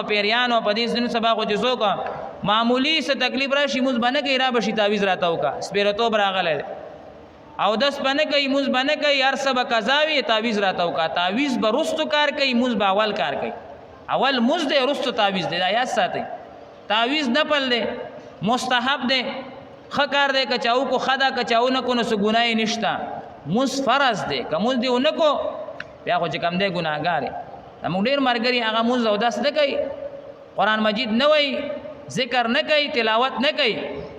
پیریانو په دې سن سبا خو جزو کا معمولی څه تکلیف راشي موږ باندې کې را بشي تعویز راته وکا سپیرتو براغله او داس باندې کوي موږ باندې کوي هر سبا قزاوی تعویز راته وکا تعویز برستو کار کوي موږ باول کار کوي اول موږ دې رستو تعویز دې آیات ساتي تعویز نه پل دې مستحب دې خکار دې کچاو کو خدا کچاو نه کو نو څه ګناي نشتا موږ فرض دې کوم دې اونکو بیا خو چې کم دې ګناګار موږ ډیر مرګري هغه موږ او داس نه کوي قران مجید نه وای ذکر نه کوي تلاوت نه کوي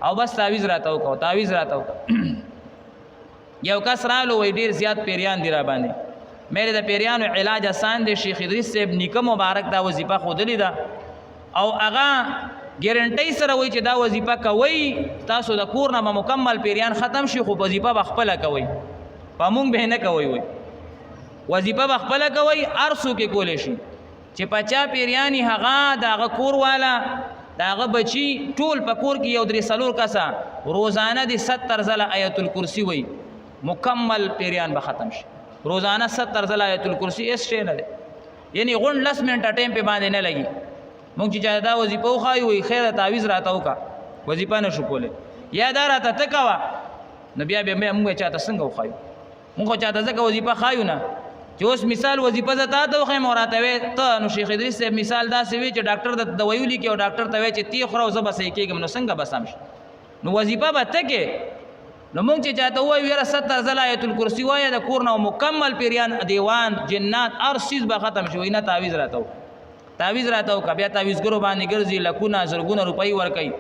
او بس تعویز راته وکاو تعویز راته وکاو یو کس رالو وای ډیر زیات پیریان دی را باندې مېره د پیریانو علاج آسان دی شیخ ادریس صاحب نیکه مبارک دا وظیفه خودلی دا او هغه ګارانټي سره وای چې دا وظیفه کوي تاسو د کور نه مکمل پیریان ختم شي خو وظیفه بخپل کوي پمون به نه کوي وای وظیفه بخپل کوي ارسو کې کولې شي چې پچا پیریانی هغه دغه کور والا دغه بچي ټول په کور کې یو درې سلور کسا روزانه دي 70 ځله آیت الکرسی وای مکمل پیریان به ختم شي روزانه 70 ځله آیت الکرسی اس شي نه یعنی غون لس منټه ټایم په باندې نه لګي مونږ چې دا وظیفه وخایو وي خیر تعویز راته وکا وظیفه نشو کوله یا دا راته تکوا نبي به موږ چاته څنګه وخایو مونږ چاته ځکه وظیفه خایو نه چې اوس مثال وظیفه زتا ته خو مراته ته نو شیخ ادریس صاحب مثال دا سوي چې ډاکټر د دوایو لیکي او ډاکټر ته وی چې تی خو زه بس کېږم نو څنګه بسام شي نو وظیفه به تکه نو مونږ چې چاته وایو یاره 70 ځله آیت الکرسی وایي د کور نه مکمل پیریان دیوان جنات هر چیز به ختم شي نه تعویز راته تعویز راته وکړه بیا تعویزګرو باندې ګرځي لکونه زرګونه روپۍ ورکوي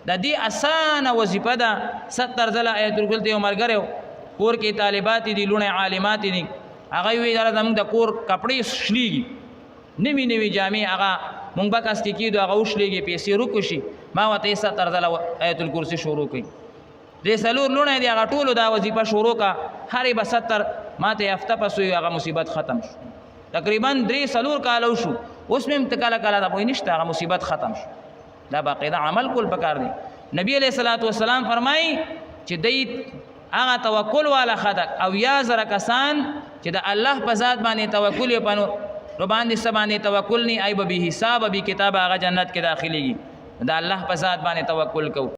د دې اسانه وظیفه ده 70 ځله آیت الکرسی یو ملګری کور کې طالبات دي لوڼې عالمات دي هغه وی دا زموږ د کور کپړې شلیږي نوي نوي جامې هغه مونږ به کس کې کېدو هغه وشلیږي پیسې روکشي ما ورته 70 ځله آیت الکرسی شروع کړي دې سلور لوڼې دي هغه ټولو دا وظیفه شروع کا هرې به 70 ماته هفته پس هغه مصیبت ختم شو تقریبا 3 سلور کالو شو اوس مې کله کله دا پوه نشته هغه مصیبت ختم شو دا باقاعده عمل کول پکار دی نبی علیہ الصلوۃ والسلام فرمایي چې دې هغه توکل والا خدک او یا زره کسان چې د الله په ذات باندې توکل یې پنو رو باندې سبانه توکل نه ای به حساب به کتاب هغه جنت کې داخليږي د الله په ذات باندې توکل کو